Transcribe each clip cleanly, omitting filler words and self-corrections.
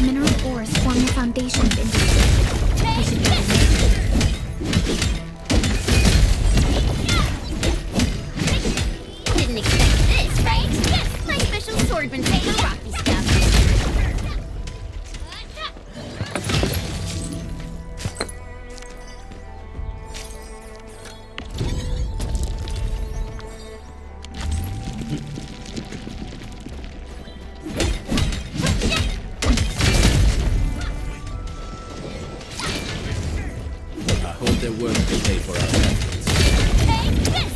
Mineral ores form the foundation of industry. We should be able to Didn't expect this, right? Yes, my special swordman take the rocky stuff. I hope they're worth to pay for our efforts. Take this!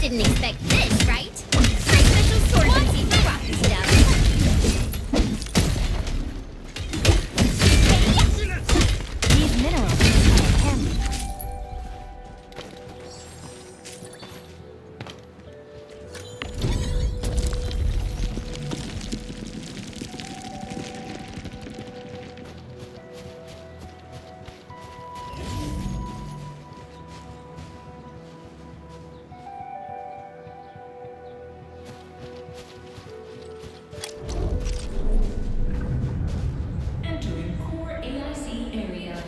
Didn't expect this, right? My special swordman take the rocky stuff. These minerals are candy. Entering core AIC area.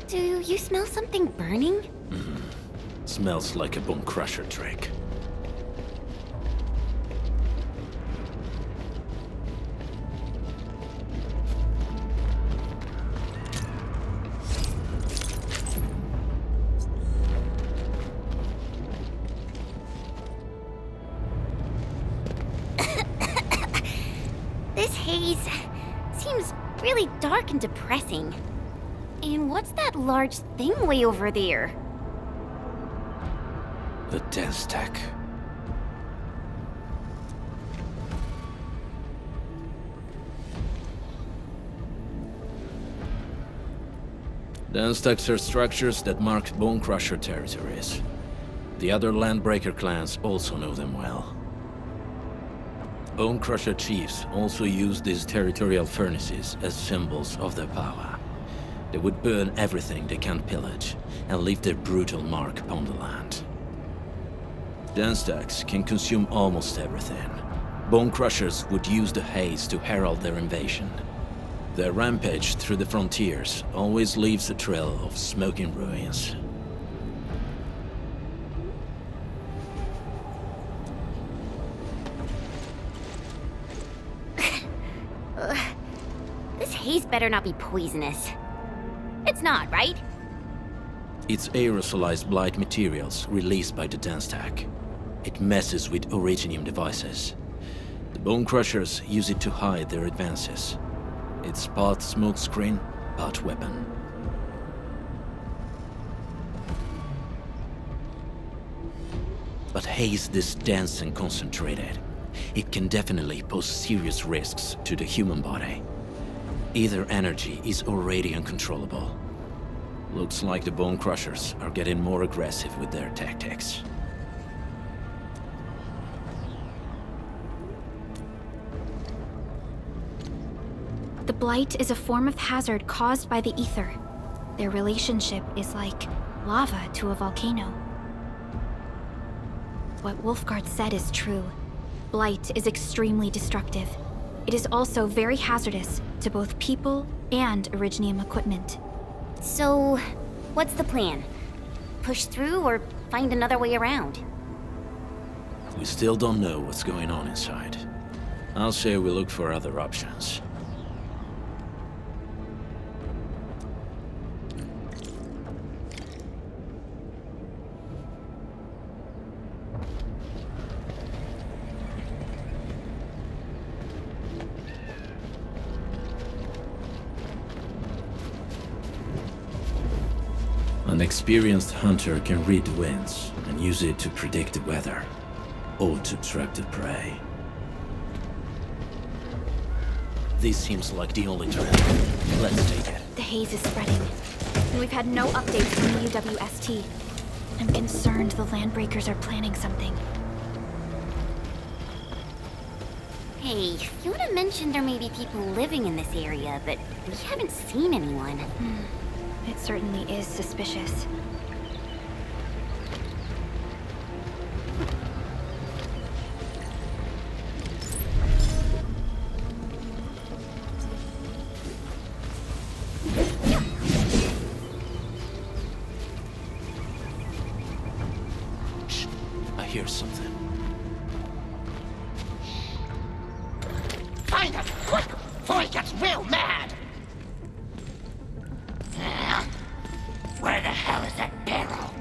Do you smell something burning? Smells like a bone crusher trick. This haze seems really dark and depressing. And what's that large thing way over there? The dense tech. Dense are structures that mark Bone Crusher territories. The other Landbreaker clans also know them well. Bone Crusher chiefs also use these territorial furnaces as symbols of their power. They would burn everything they can pillage, and leave their brutal mark upon the land. Dense can consume almost everything. Bone Crushers would use the haze to herald their invasion. Their rampage through the frontiers always leaves a trail of smoking ruins. This haze better not be poisonous. It's not, right? It's aerosolized blight materials released by the dense. It messes with originium devices. The Bone Crushers use it to hide their advances. It's part smokescreen, part weapon. But haze this dense and concentrated. It can definitely pose serious risks to the human body. Either energy is already uncontrollable. Looks like the Bone Crushers are getting more aggressive with their tactics. The blight is a form of hazard caused by the ether. Their relationship is like lava to a volcano. What Wolfguard said is true. Blight is extremely destructive. It is also very hazardous to both people and Originium equipment. So, what's the plan? Push through or find another way around? We still don't know what's going on inside. I'll say we look for other options. An experienced hunter can read the winds and use it to predict the weather, or to trap the prey. This seems like the only trap. Let's take it. The haze is spreading, and we've had no updates from the UWST. I'm concerned the Landbreakers are planning something. Hey, Fiona mentioned there may be people living in this area, but we haven't seen anyone. It certainly is suspicious. Shh, I hear something. Find it, quick, before he gets real mad! Where the hell is that barrel?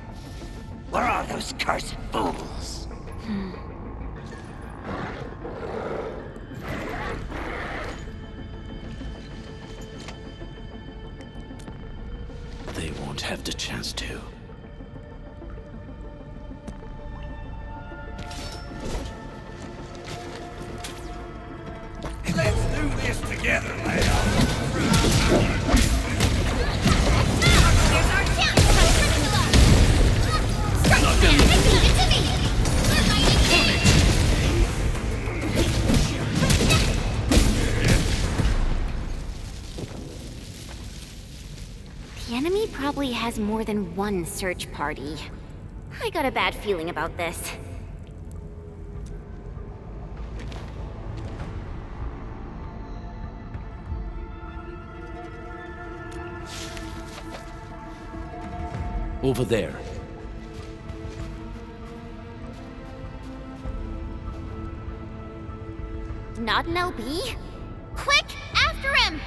Where are those cursed fools? They won't have the chance to. Let's do this together, lad. The enemy probably has more than one search party. I got a bad feeling about this. Over there. Not an LB? Quick, after him!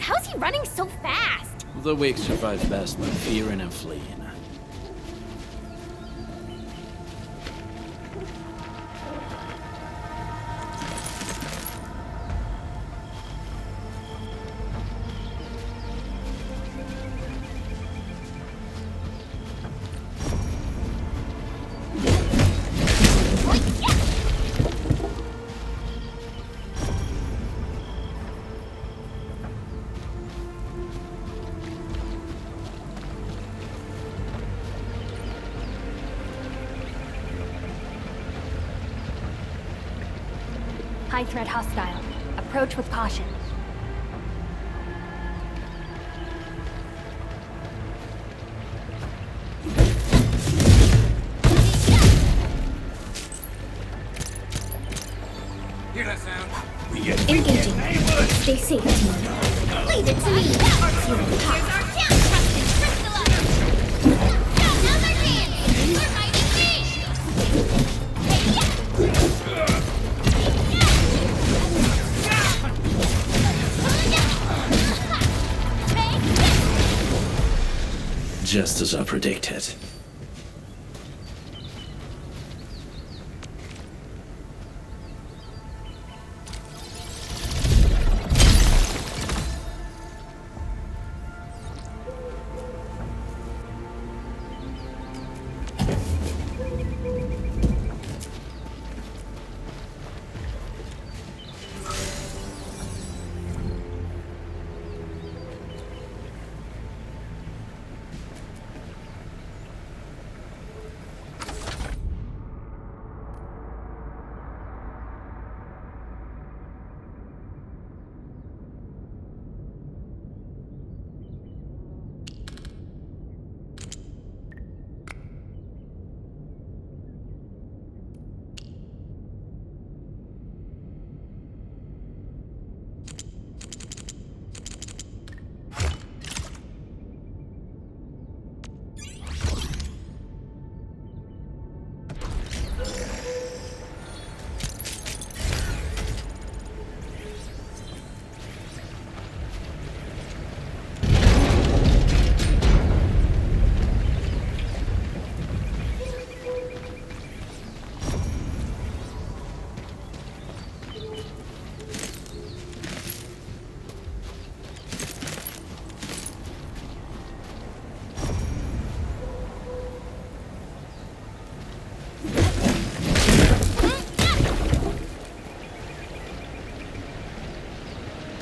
How's he running so fast? The weak survive best by fearing and fleeing. High threat hostile. Approach with caution. Hear that sound? Engaging. Stay safe, team. Leave it to me! Here's our chance, Captain Crystallize! Now's our chance! We're fighting me! Just as I predicted.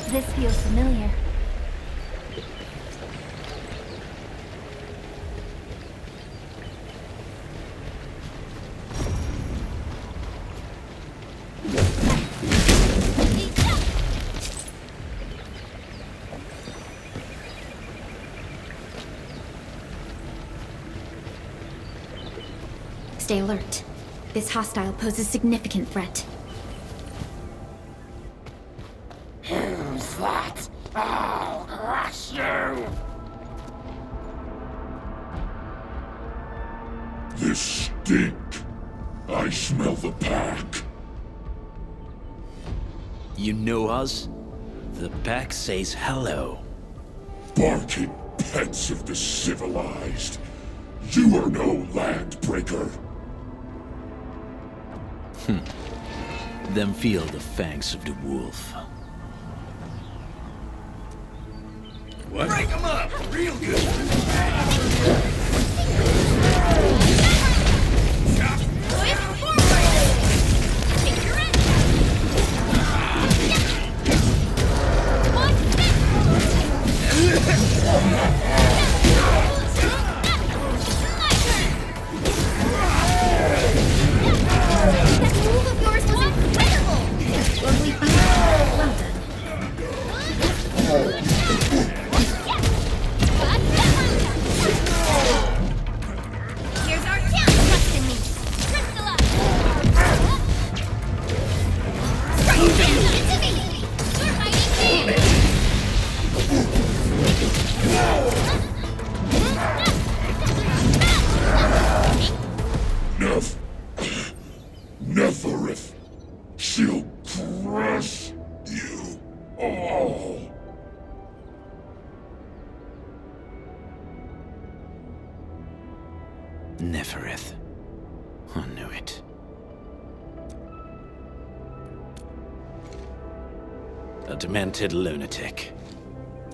This feels familiar. Stay alert. This hostile poses significant threat. Who's that? I'll crush you! This stink. I smell the pack. You know us? The pack says hello. Barking pets of the civilized. You are no landbreaker. Then feel the fangs of the wolf. What? Break them up! Real good! That move of yours was incredible! Lovely fight. Well done. Got that one! Neferith. I knew it. A demented lunatic.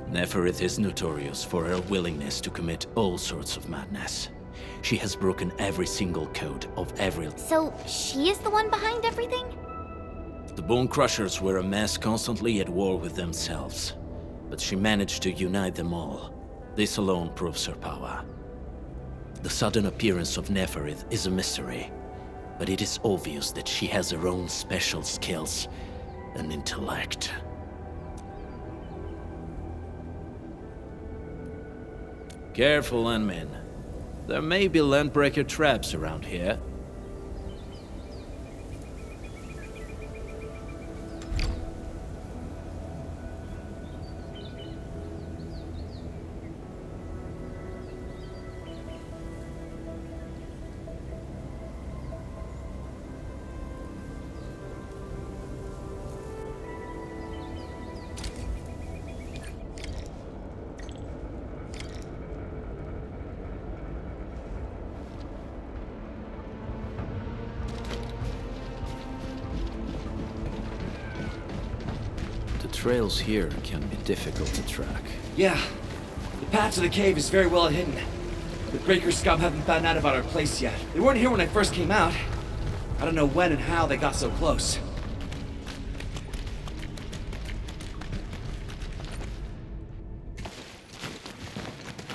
Neferith is notorious for her willingness to commit all sorts of madness. She has broken every single code of every... So, she is the one behind everything? The Bone Crushers were a mess constantly at war with themselves. But she managed to unite them all. This alone proves her power. The sudden appearance of Neferith is a mystery, but it is obvious that she has her own special skills and intellect. Careful, Landmen. There may be landbreaker traps around here. The trails here can be difficult to track. Yeah. The path to the cave is very well hidden. The Breaker scum haven't found out about our place yet. They weren't here when I first came out. I don't know when and how they got so close.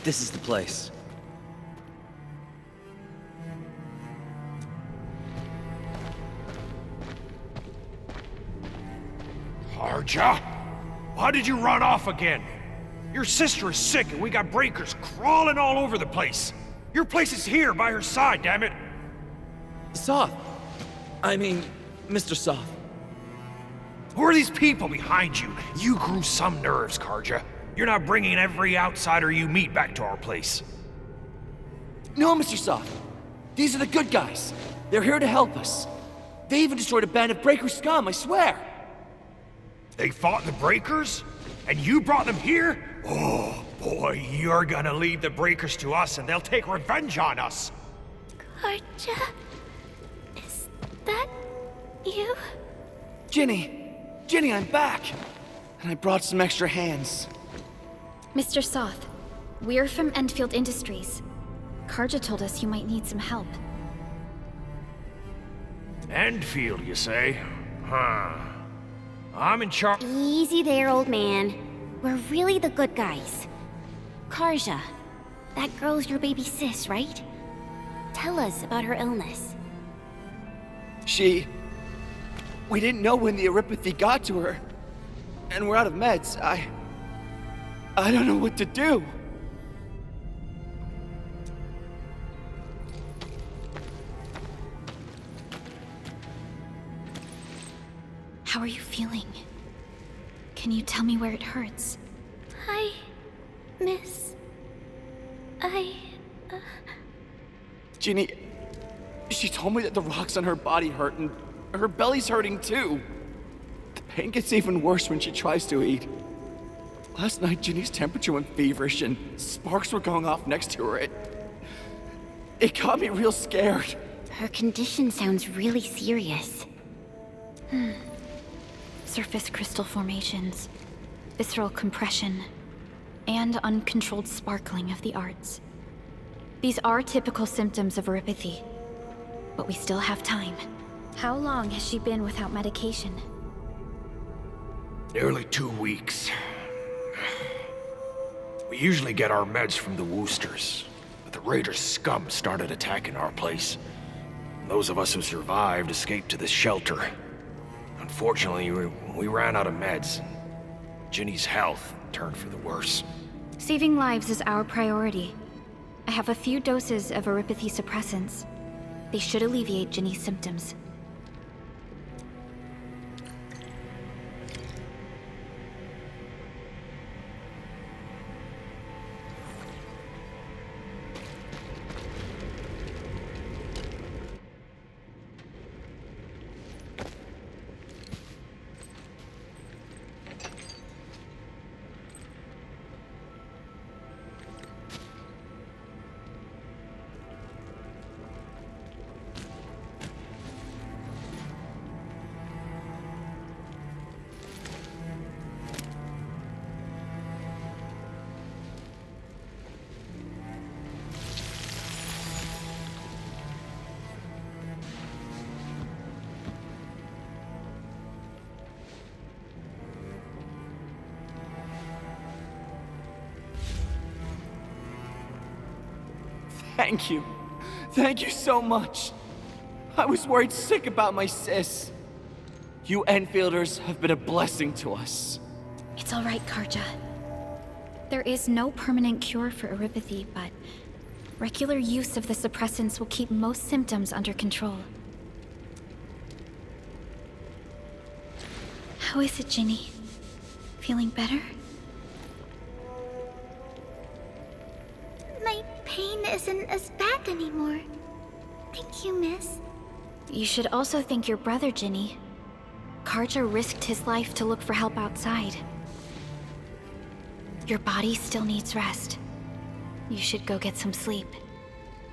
This is the place. Karja? Why did you run off again? Your sister is sick and we got breakers crawling all over the place. Your place is here by her side, damn it. Soth. I mean, Mr. Soth. Who are these people behind you? You grew some nerves, Karja. You're not bringing every outsider you meet back to our place. No, Mr. Soth. These are the good guys. They're here to help us. They even destroyed a band of Breaker scum, I swear. They fought the breakers? And you brought them here? Oh, boy, you're gonna lead the breakers to us and they'll take revenge on us. Karja? Is that you? Ginny! Ginny, I'm back! And I brought some extra hands. Mr. Soth, we're from Endfield Industries. Karja told us you might need some help. Endfield, you say? Huh. I'm in charge. Easy there, old man. We're really the good guys. Karja, that girl's your baby sis, right? Tell us about her illness. We didn't know when the Eurypathy got to her. And we're out of meds. I don't know what to do. How are you feeling? Can you tell me where it hurts? Hi, miss. Ginny, she told me that the rocks on her body hurt and her belly's hurting too. The pain gets even worse when she tries to eat. Last night, Ginny's temperature went feverish and sparks were going off next to her. It got me real scared. Her condition sounds really serious. Surface crystal formations, visceral compression, and uncontrolled sparkling of the arts. These are typical symptoms of eurypathy, but we still have time. How long has she been without medication? Nearly 2 weeks. We usually get our meds from the Woosters, but the Raiders' scum started attacking our place. Those of us who survived escaped to this shelter. Unfortunately, we ran out of meds. Ginny's health turned for the worse. Saving lives is our priority. I have a few doses of eurypathy suppressants. They should alleviate Ginny's symptoms. Thank you. Thank you so much. I was worried sick about my sis. You Enfielders have been a blessing to us. It's all right, Karja. There is no permanent cure for erypathy, but regular use of the suppressants will keep most symptoms under control. How is it, Ginny? Feeling better? My pain isn't as bad anymore. Thank you, miss. You should also thank your brother, Ginny. Karja risked his life to look for help outside. Your body still needs rest. You should go get some sleep.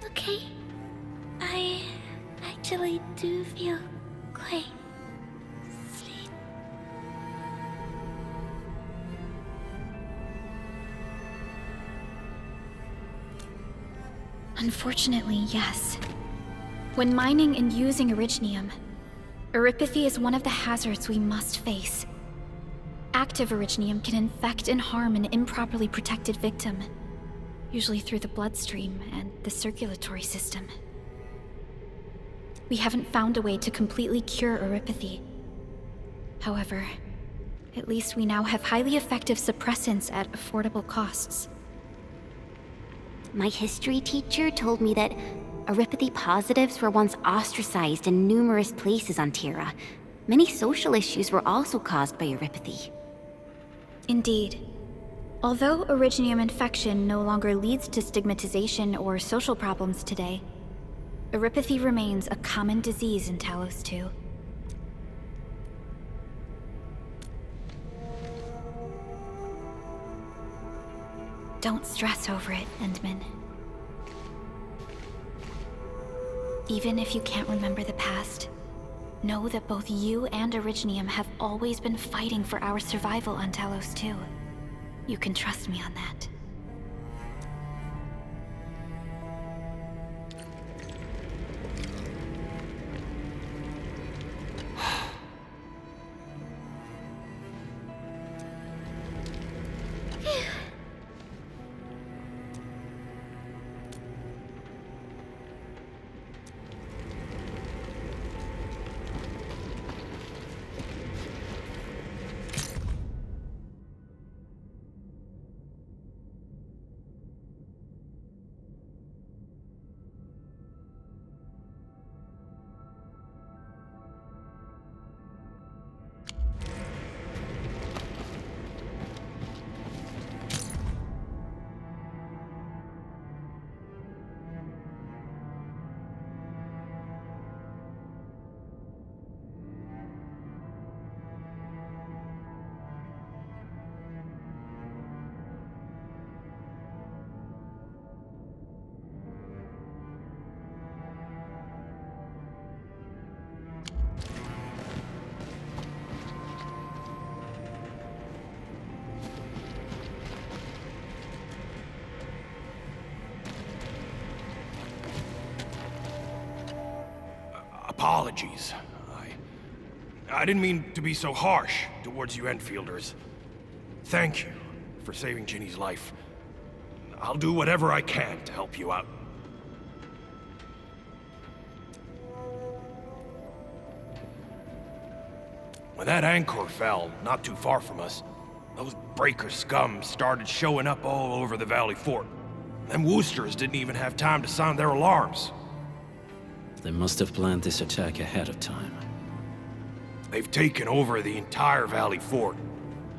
Okay. I actually do feel quite sleep. Unfortunately, yes. When mining and using Originium, erypathy is one of the hazards we must face. Active Originium can infect and harm an improperly protected victim, usually through the bloodstream and the circulatory system. We haven't found a way to completely cure erypathy. However, at least we now have highly effective suppressants at affordable costs. My history teacher told me that erypathy positives were once ostracized in numerous places on Terra. Many social issues were also caused by erypathy. Indeed. Although Originium infection no longer leads to stigmatization or social problems today, erypathy remains a common disease in Talos 2. Don't stress over it, Endman. Even if you can't remember the past, know that both you and Originium have always been fighting for our survival on Talos 2. You can trust me on that. Apologies. I didn't mean to be so harsh towards you Enfielders. Thank you for saving Ginny's life. I'll do whatever I can to help you out. When that anchor fell, not too far from us, those breaker scum started showing up all over the Valley Fort. Them Woosters didn't even have time to sound their alarms. They must have planned this attack ahead of time. They've taken over the entire Valley Fort.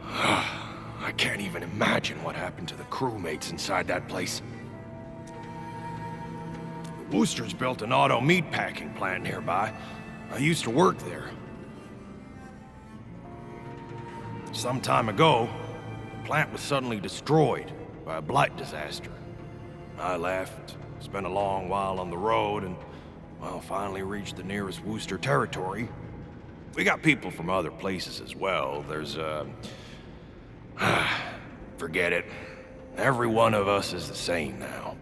I can't even imagine what happened to the crewmates inside that place. The Woosters built an auto meatpacking plant nearby. I used to work there. Some time ago, the plant was suddenly destroyed by a blight disaster. I left, spent a long while on the road, and, well, finally reached the nearest Wooster territory. We got people from other places as well. There's, forget it. Every one of us is the same now.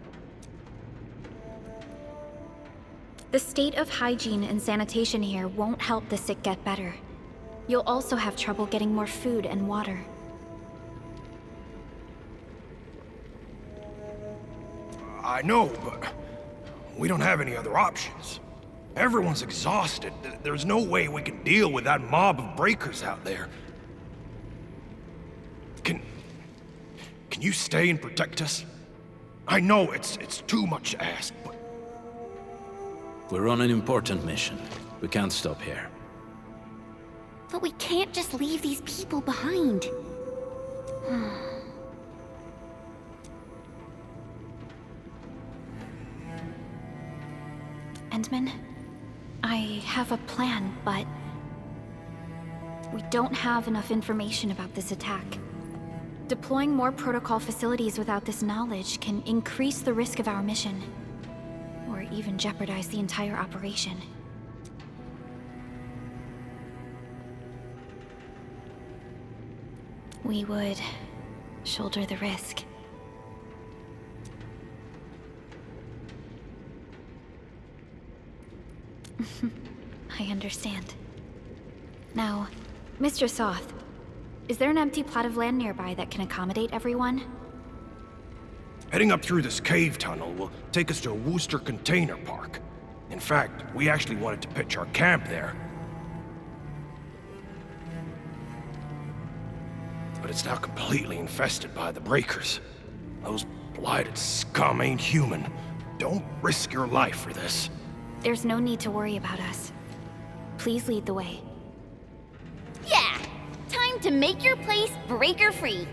The state of hygiene and sanitation here won't help the sick get better. You'll also have trouble getting more food and water. I know, but We don't have any other options. Everyone's exhausted. There's no way we can deal with that mob of breakers out there. Can you stay and protect us? I know it's too much to ask, but... We're on an important mission. We can't stop here. But we can't just leave these people behind. Endman, I have a plan, but we don't have enough information about this attack. Deploying more protocol facilities without this knowledge can increase the risk of our mission, or even jeopardize the entire operation. We would shoulder the risk. I understand. Now, Mr. Soth, is there an empty plot of land nearby that can accommodate everyone? Heading up through this cave tunnel will take us to a Wooster container park. In fact, we actually wanted to pitch our camp there. But it's now completely infested by the breakers. Those blighted scum ain't human. Don't risk your life for this. There's no need to worry about us. Please lead the way. Yeah! Time to make your place breaker-free.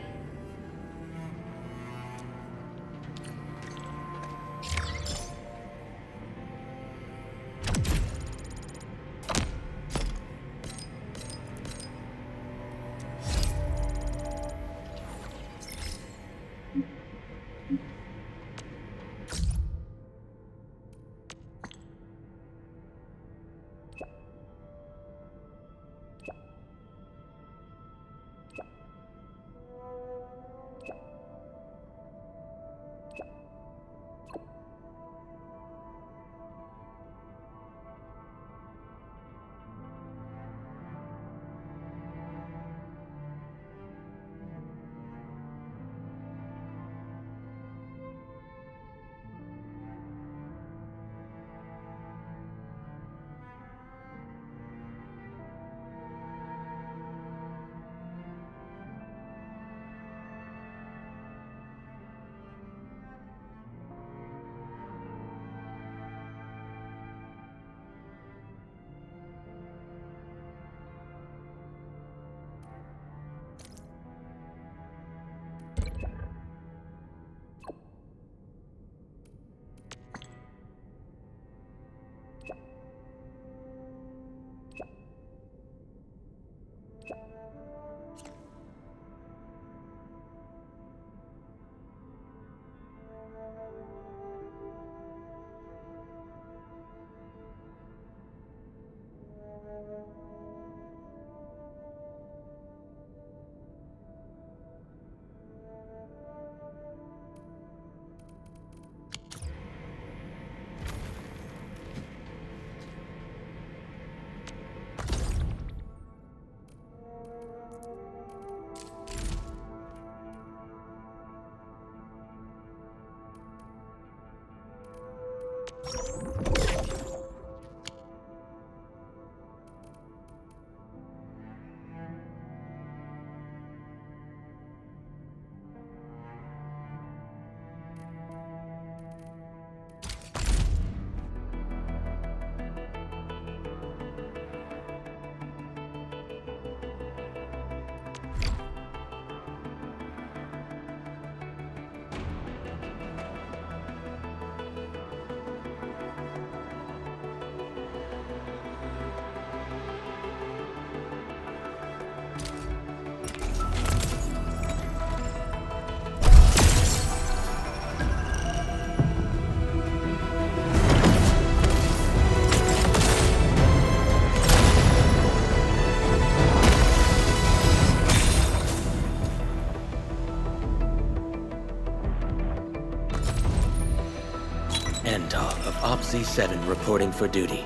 Z7 reporting for duty.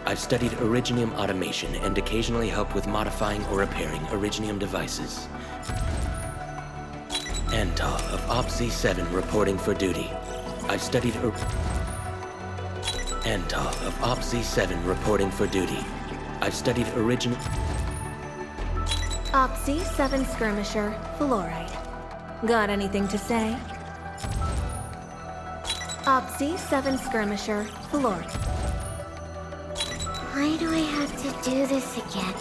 I've studied Originium automation and occasionally help with modifying or repairing Originium devices. Anta of Op Z7 reporting for duty. I've studied Antal of OPC-7 reporting for duty. I've studied original... OPC-7 skirmisher, fluoride. Got anything to say? OPC-7 skirmisher, fluoride. Why do I have to do this again?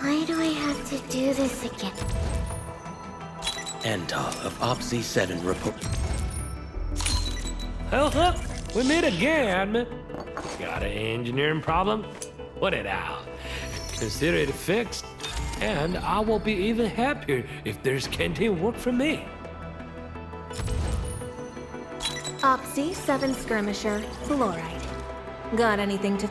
Why do I have to do this again? Antal of OPC-7 report... Well, we meet again. Got an engineering problem? Put it out. Consider it fixed, and I will be even happier if there's canteen work for me. OPC-7 skirmisher, fluoride. Got anything to...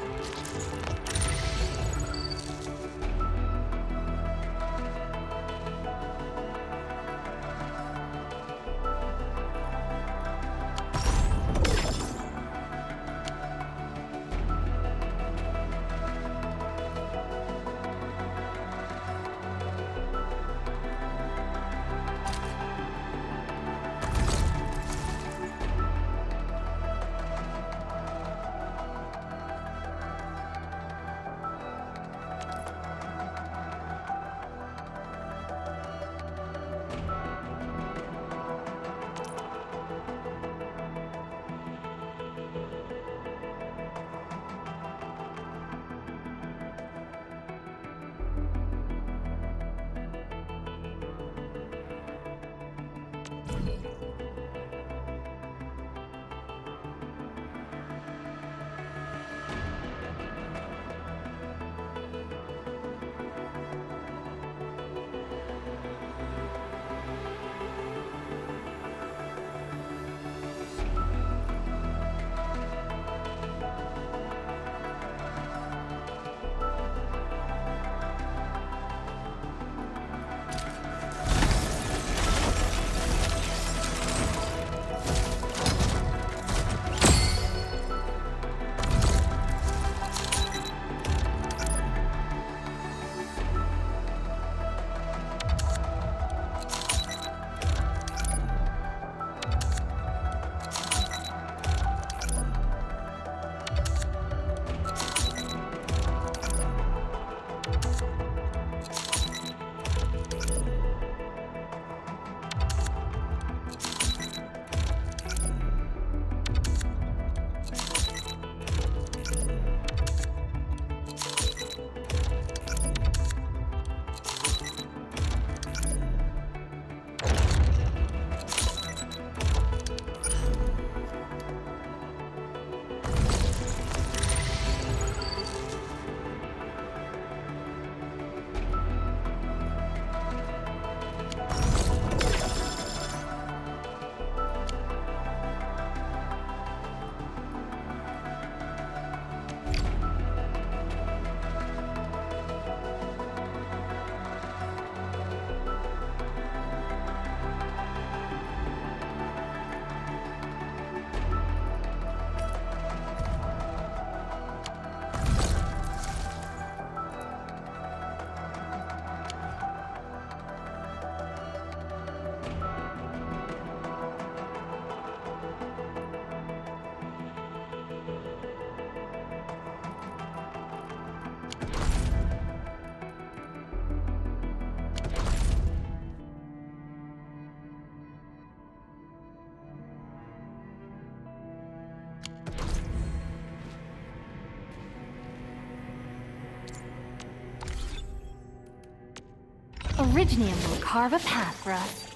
Originium will carve a path for us.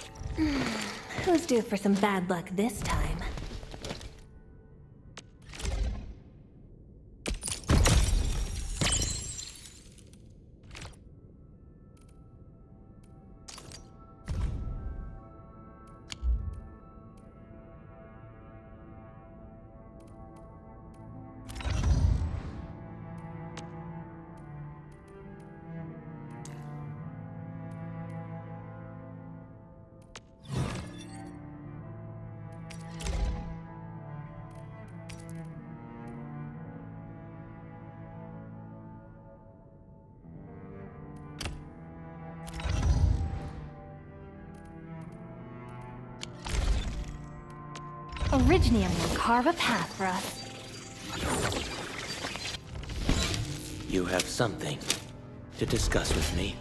Who's due for some bad luck this time? Originium will carve a path for us. You have something to discuss with me.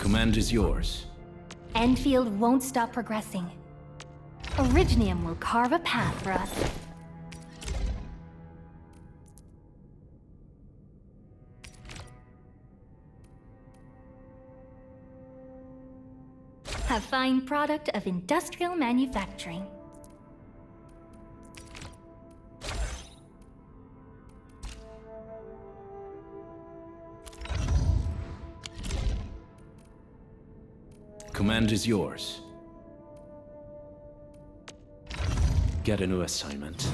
Command is yours. Endfield won't stop progressing. Originium will carve a path for us. A fine product of industrial manufacturing. Command is yours. Get a new assignment.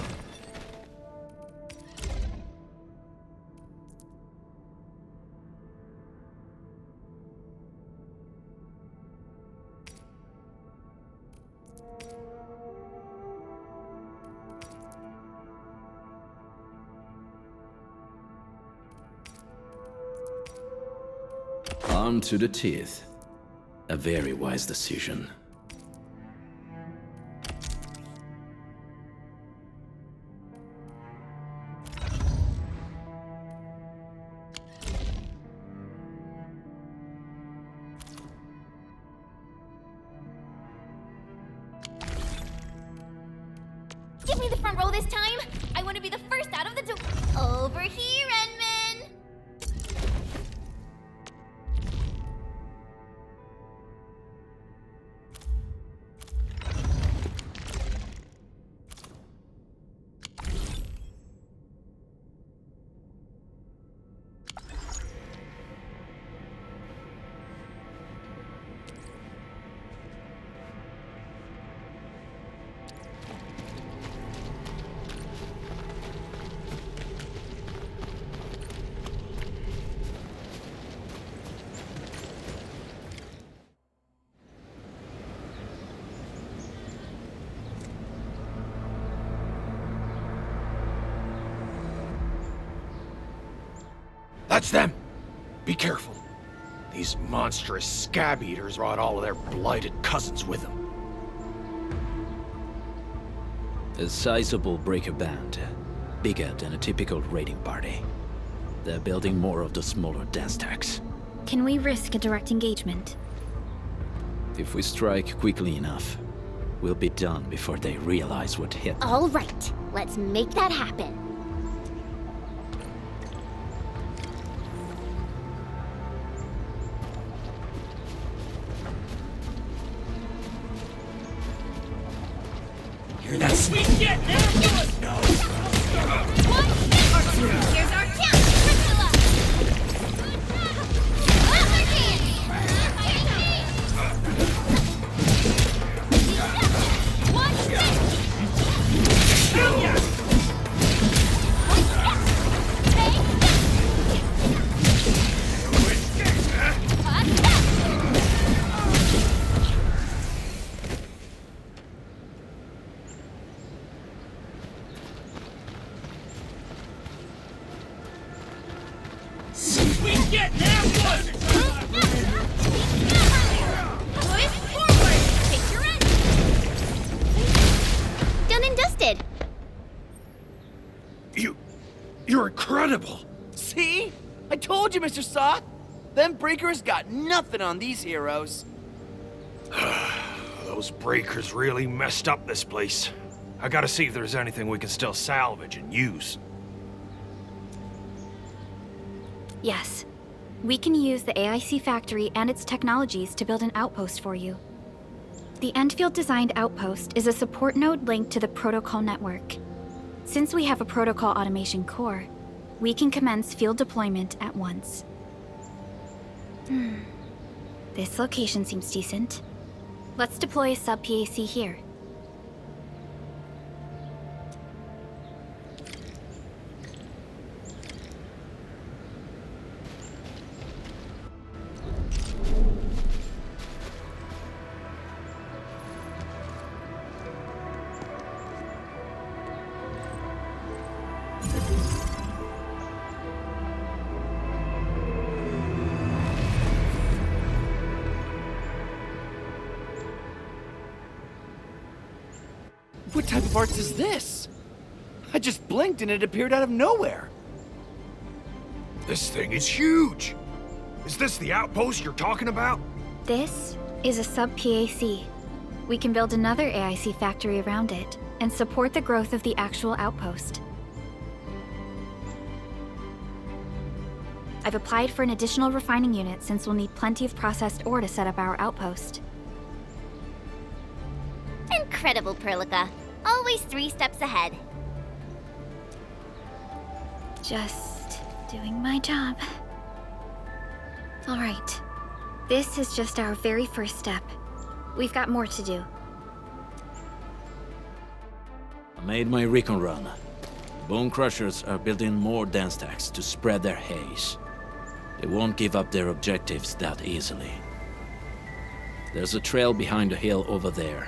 Armed to the teeth. A very wise decision. Give me the front row this time! I want to be the first out of the door. Over here, Enman! That's them! Be careful. These monstrous scab eaters brought all of their blighted cousins with them. A sizable breaker band. Bigger than a typical raiding party. They're building more of the smaller dance tags. Can we risk a direct engagement? If we strike quickly enough, we'll be done before they realize what hit them. All right, let's make that happen. Hear that? We get there! No! Here's our chance, Priscilla! Other hand! One step! We get there! Push forward! Take your end! Done and dusted! You're incredible! See? I told you, Mr. Sock! Them breakers got nothing on these heroes. Those breakers really messed up this place. I gotta see if there's anything we can still salvage and use. Yes. We can use the AIC factory and its technologies to build an outpost for you. The Endfield designed outpost is a support node linked to the protocol network. Since we have a protocol automation core, we can commence field deployment at once. This location seems decent. Let's deploy a sub-PAC here. What type of arts is this? I just blinked and it appeared out of nowhere. This thing is huge! Is this the outpost you're talking about? This is a sub-PAC. We can build another AIC factory around it and support the growth of the actual outpost. I've applied for an additional refining unit since we'll need plenty of processed ore to set up our outpost. Incredible, Perlica. Always 3 steps ahead. Just doing my job. All right. This is just our very first step. We've got more to do. I made my recon run. Bone Crushers are building more dance stacks to spread their haze. They won't give up their objectives that easily. There's a trail behind the hill over there.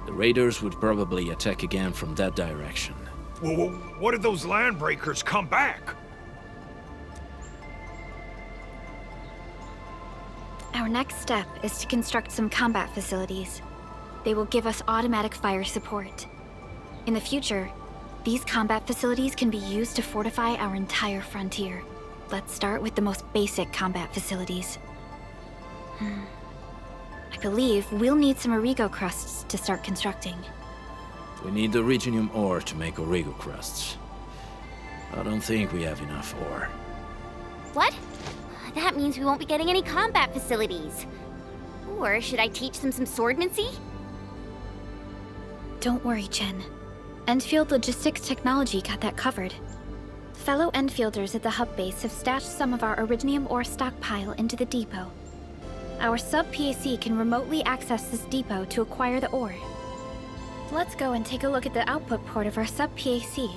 The raiders would probably attack again from that direction. Well, what if those landbreakers come back? Our next step is to construct some combat facilities. They will give us automatic fire support. In the future, these combat facilities can be used to fortify our entire frontier. Let's start with the most basic combat facilities. I believe we'll need some Origo crusts to start constructing. We need the Originium ore to make Origo crusts. I don't think we have enough ore. What? That means we won't be getting any combat facilities. Or should I teach them some swordmancy? Don't worry, Chen. Endfield Logistics Technology got that covered. Fellow Endfielders at the hub base have stashed some of our Originium ore stockpile into the depot. Our sub-PAC can remotely access this depot to acquire the ore. Let's go and take a look at the output port of our sub-PAC.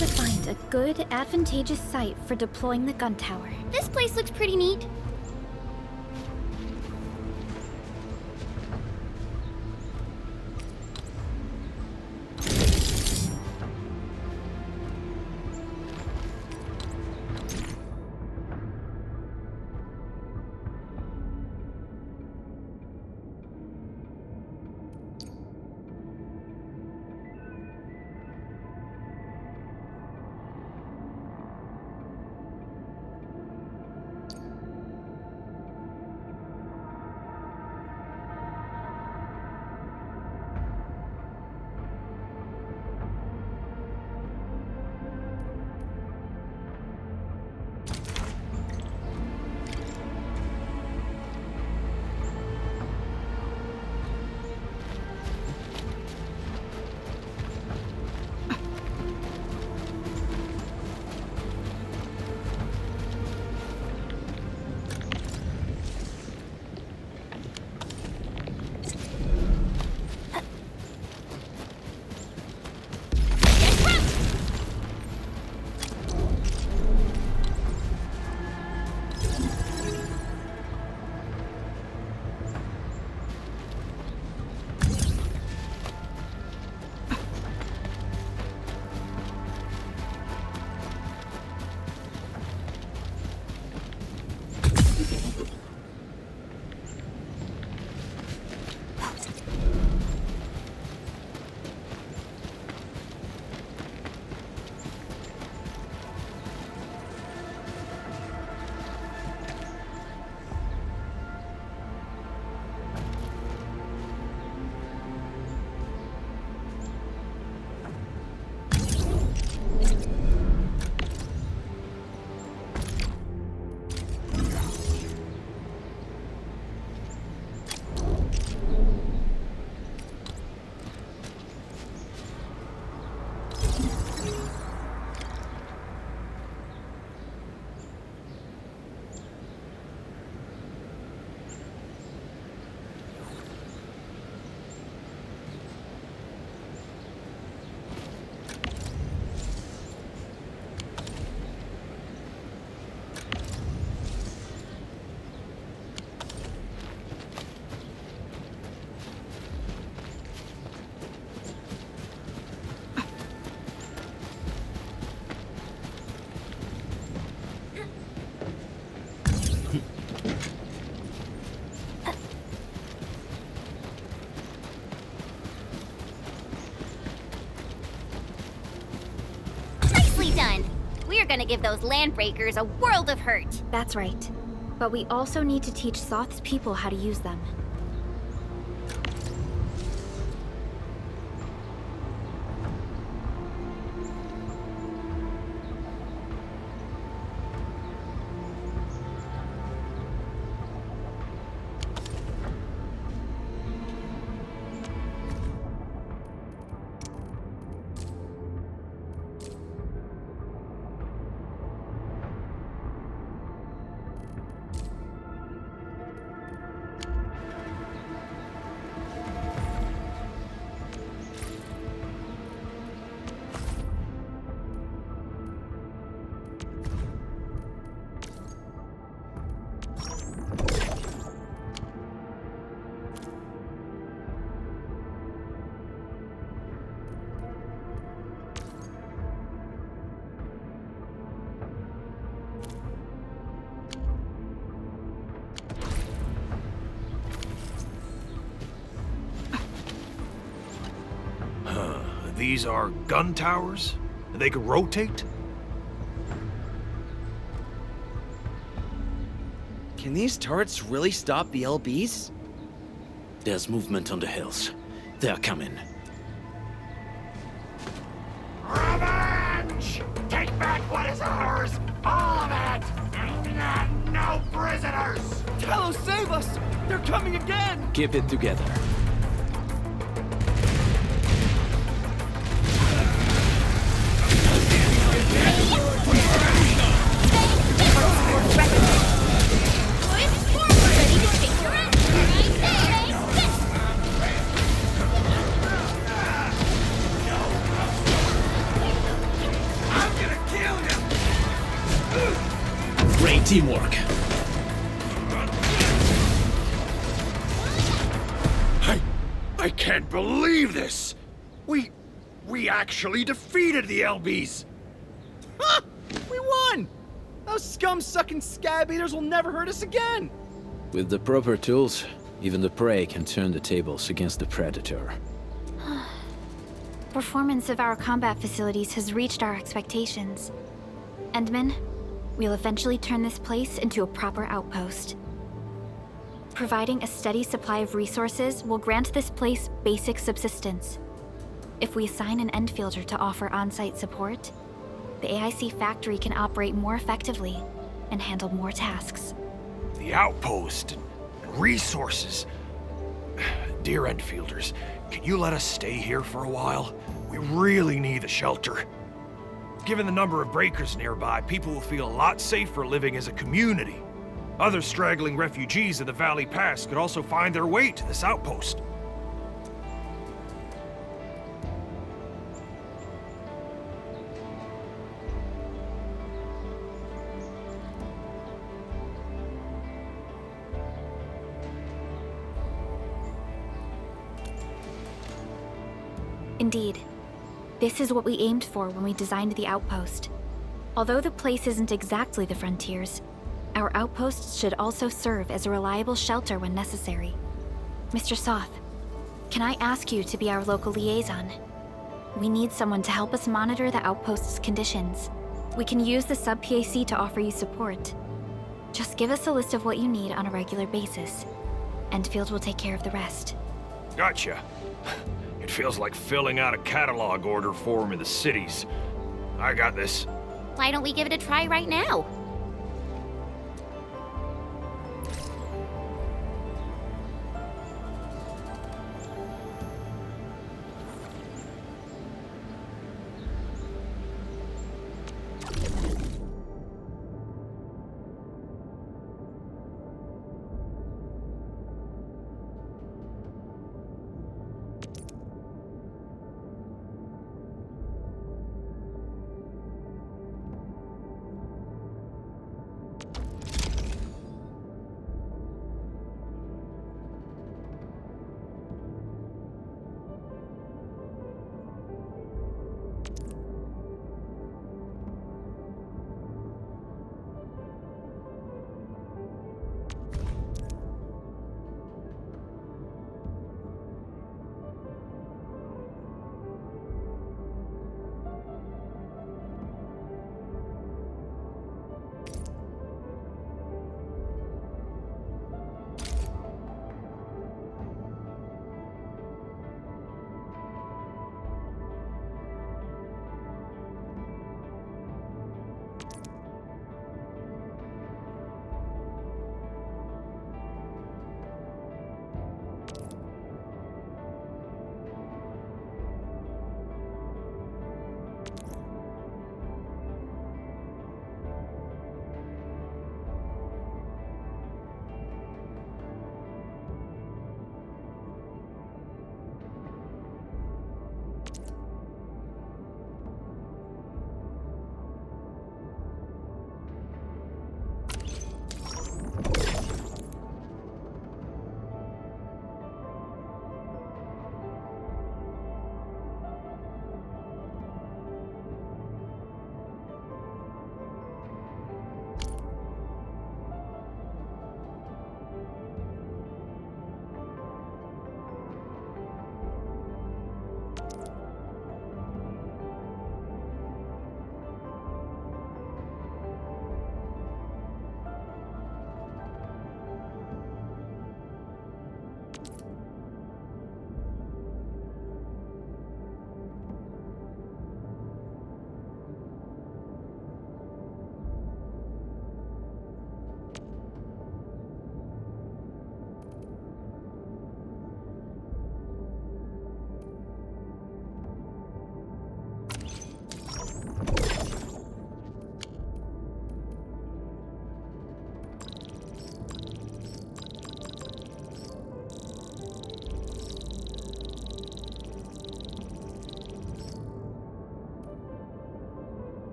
need to find a good, advantageous site for deploying the gun tower. This place looks pretty neat. We're gonna give those landbreakers a world of hurt. That's right. But we also need to teach Soth's people how to use them. These are gun towers? They can rotate? Can these turrets really stop the LBs? There's movement on the hills. They're coming. Revenge! Take back what is ours! All of it! And no prisoners! Talos, save us! They're coming again! Keep it together. teamwork. I can't believe this! We actually defeated the LBs! Ha! We won! Those scum-sucking scab eaters will never hurt us again! With the proper tools, even the prey can turn the tables against the predator. Performance of our combat facilities has reached our expectations. Endman, we'll eventually turn this place into a proper outpost. Providing a steady supply of resources will grant this place basic subsistence. If we assign an Endfielder to offer on-site support, the AIC factory can operate more effectively and handle more tasks. The outpost and resources. Dear Endfielders, can you let us stay here for a while? We really need the shelter. Given the number of breakers nearby, people will feel a lot safer living as a community. Other straggling refugees of the Valley Pass could also find their way to this outpost. Indeed. This is what we aimed for when we designed the outpost. Although the place isn't exactly the frontiers, our outposts should also serve as a reliable shelter when necessary. Mr. Soth, can I ask you to be our local liaison? We need someone to help us monitor the outpost's conditions. We can use the sub-PAC to offer you support. Just give us a list of what you need on a regular basis. Endfield will take care of the rest. Gotcha. It feels like filling out a catalog order form in the cities. I got this. Why don't we give it a try right now?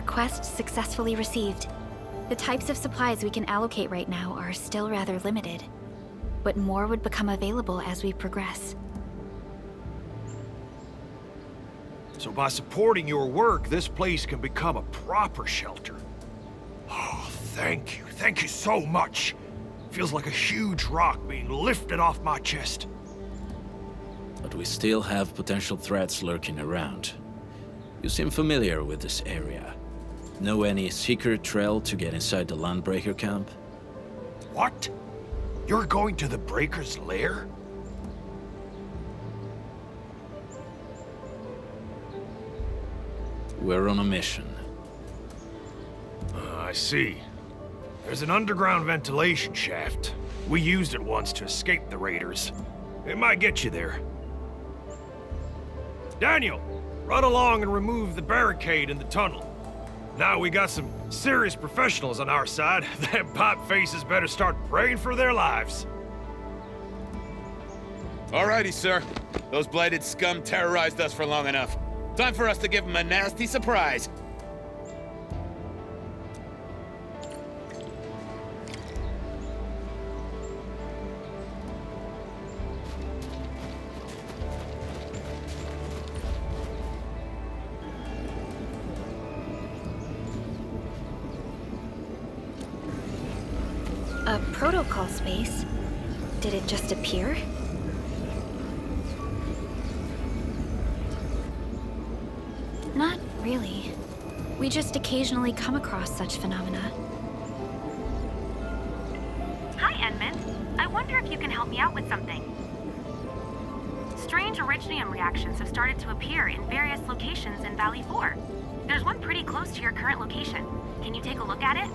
Request successfully received. The types of supplies we can allocate right now are still rather limited, but more would become available as we progress. So by supporting your work, this place can become a proper shelter. Oh, thank you. Thank you so much. Feels like a huge rock being lifted off my chest. But we still have potential threats lurking around. You seem familiar with this area. Know any secret trail to get inside the Landbreaker camp? What? You're going to the Breaker's lair? We're on a mission. I see. There's an underground ventilation shaft. We used it once to escape the raiders. It might get you there. Daniel, run along and remove the barricade in the tunnel. Now we got some serious professionals on our side. Them pipe faces better start praying for their lives. Alrighty, sir. Those blighted scum terrorized us for long enough. Time for us to give them a nasty surprise. A protocol space? Did it just appear? Not really. We just occasionally come across such phenomena. Hi, Edmund. I wonder if you can help me out with something. Strange originium reactions have started to appear in various locations in Valley 4. There's one pretty close to your current location. Can you take a look at it?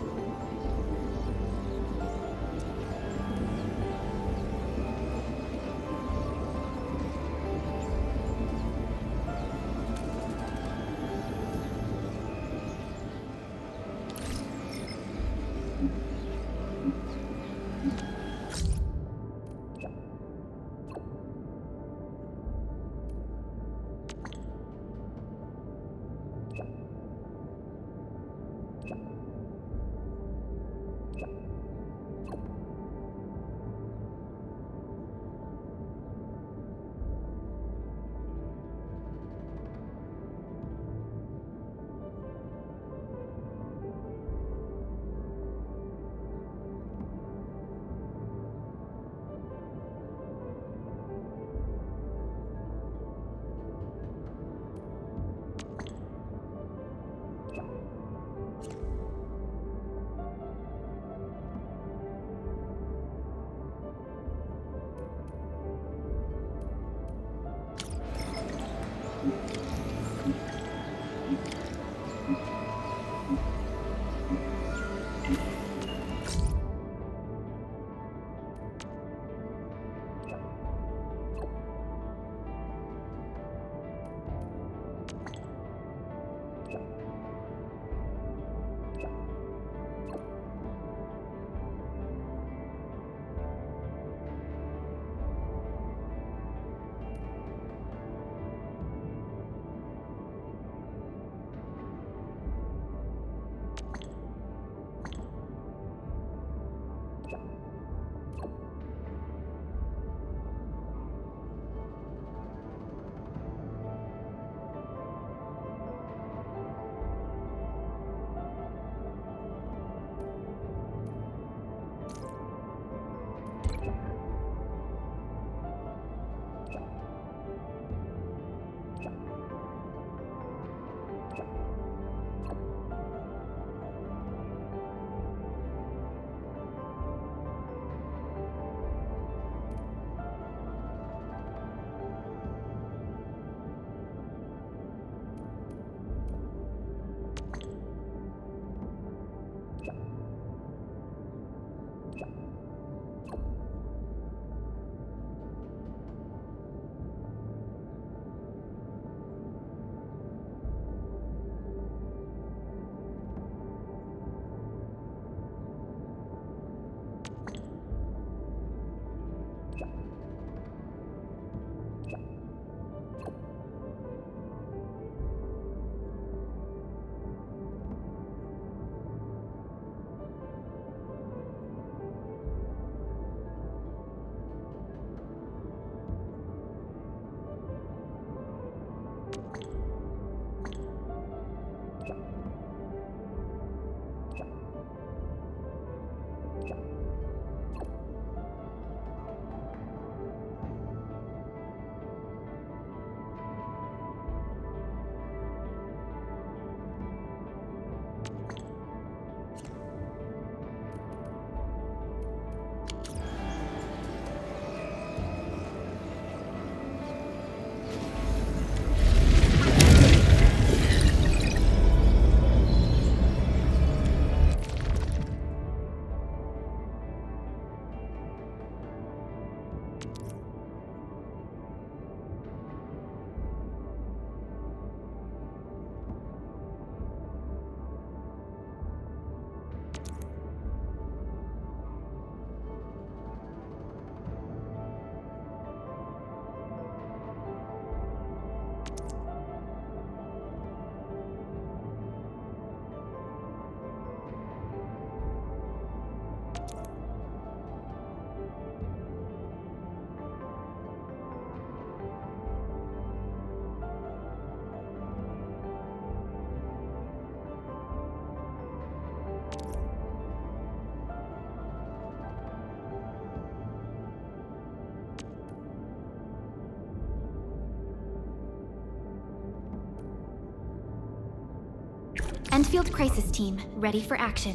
Endfield Crisis Team, ready for action.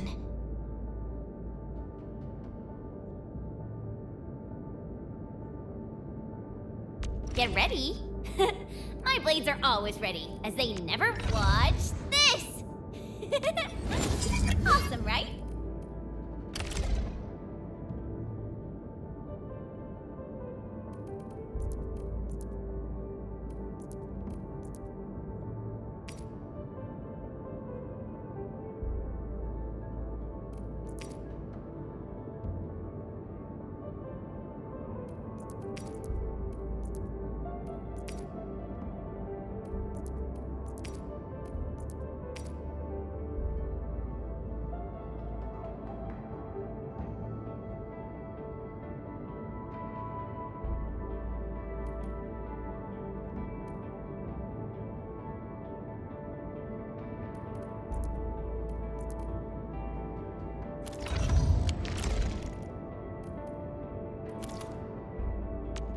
Get ready? My blades are always ready, as they never watch this! Awesome, right?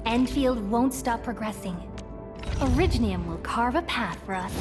Endfield won't stop progressing. Originium will carve a path for us.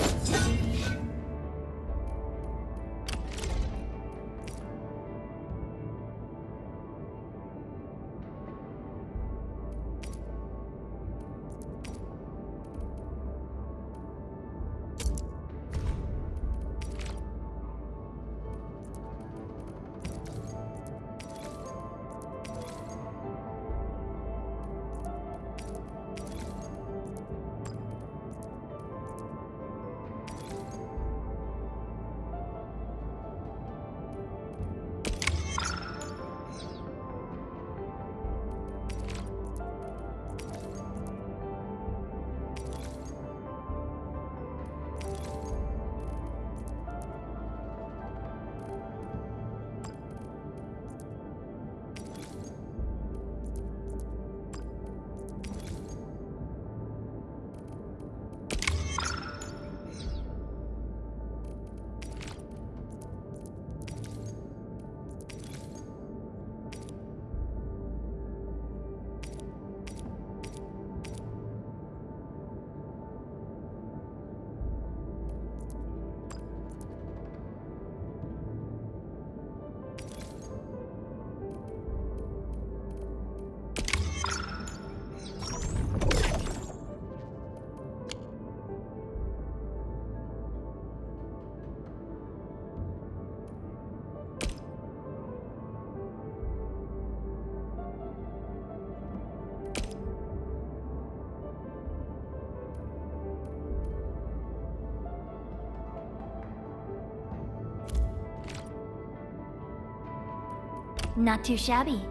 Not too shabby.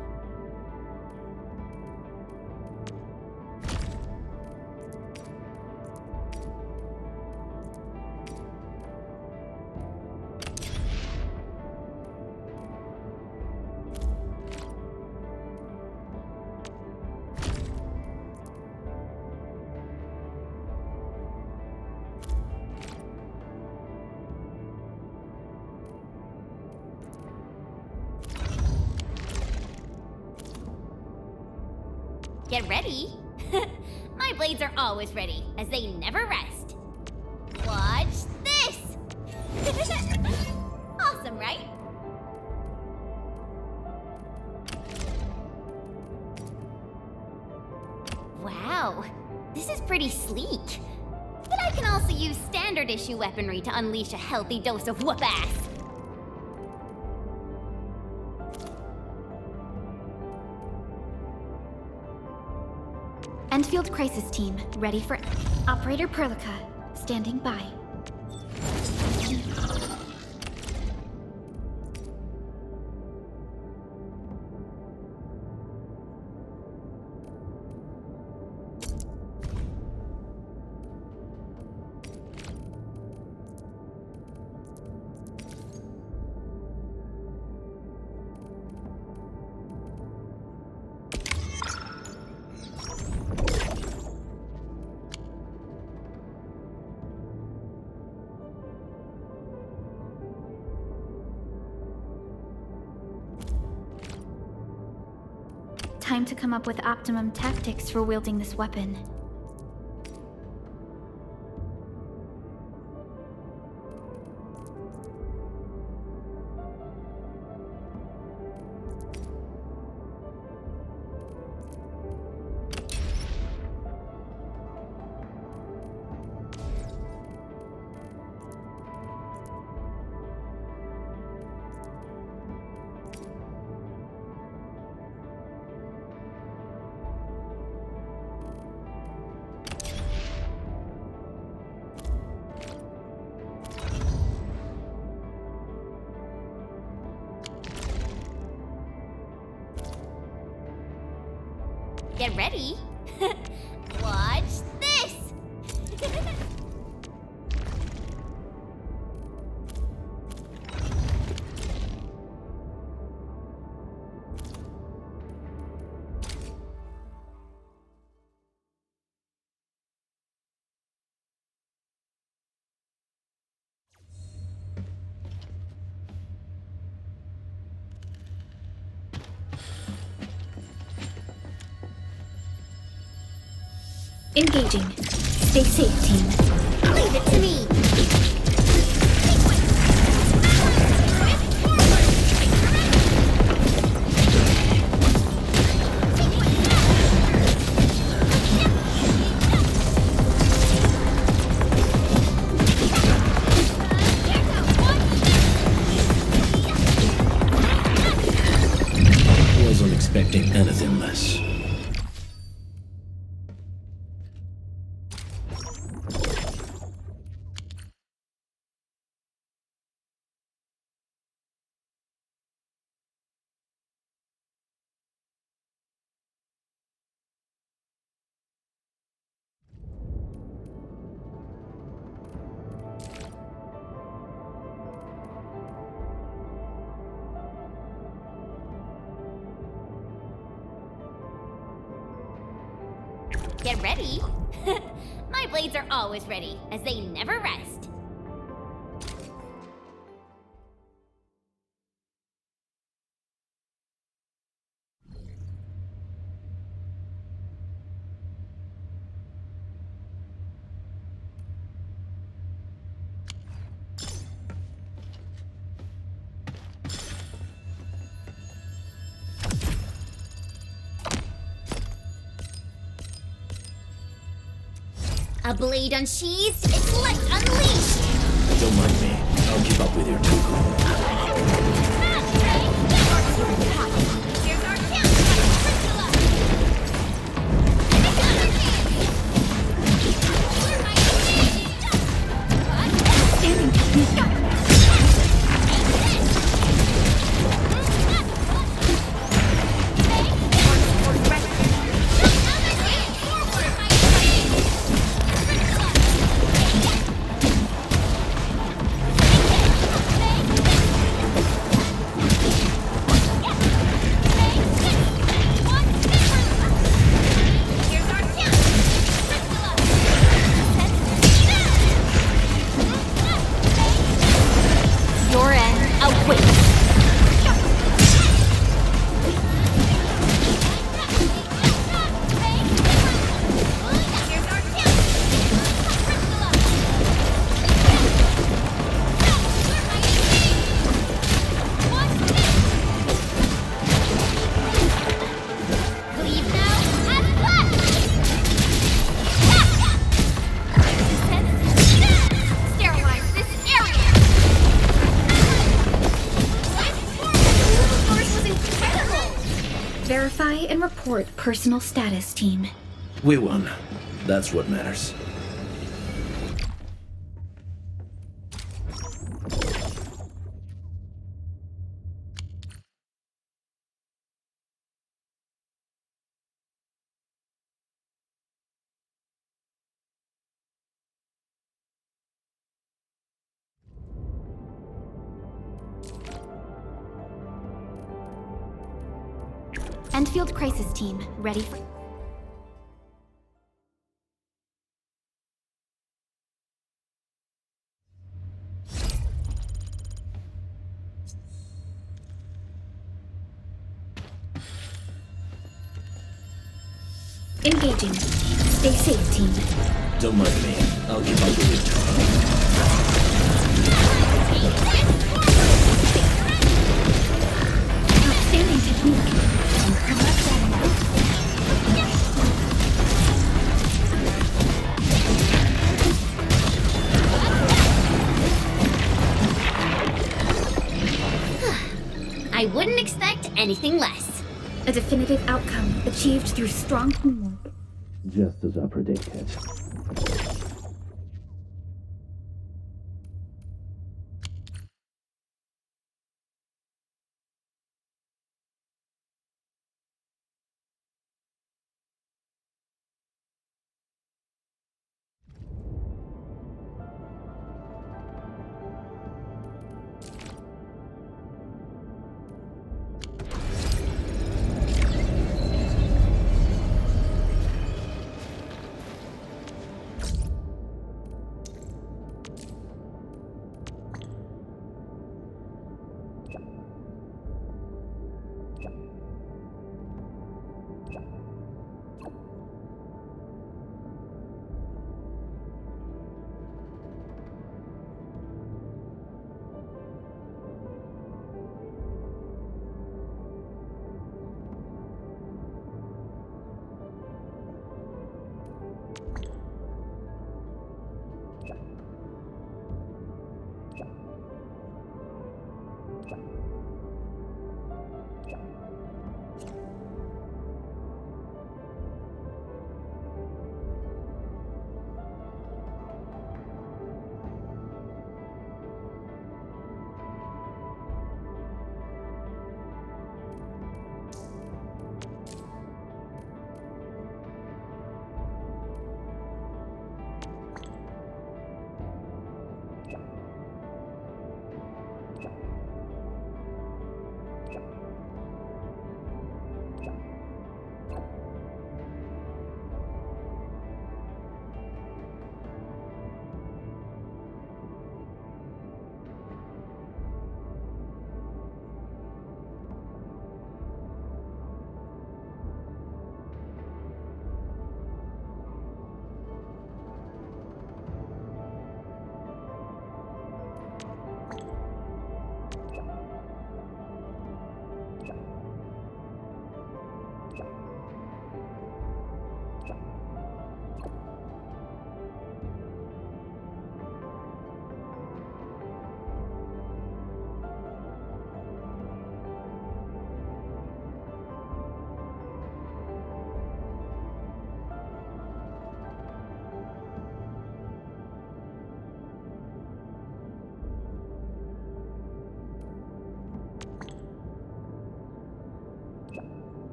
Get ready. My blades are always ready, as they never rest. Watch this! Awesome, right? Wow, this is pretty sleek. But I can also use standard issue weaponry to unleash a healthy dose of whoop-ass. Endfield Crisis Team, ready for Operator Perlica, standing by. Time to come up with optimum tactics for wielding this weapon. Get ready. Watch this! Engaging. Stay safe, team. Leave it to me! Wasn't expecting anything less. Get ready. My blades are always ready, as they never rest. A blade unsheathed, its light unleashed! Don't mind me. I'll keep up with your two. Here's our chance! Verify and report personal status, team. We won. That's what matters. Endfield Crisis Team, ready for... Engaging. Stay safe, team. Don't mind me. I'll keep up with it. Outstanding technique. I wouldn't expect anything less. A definitive outcome achieved through strong teamwork. Just as I predicted.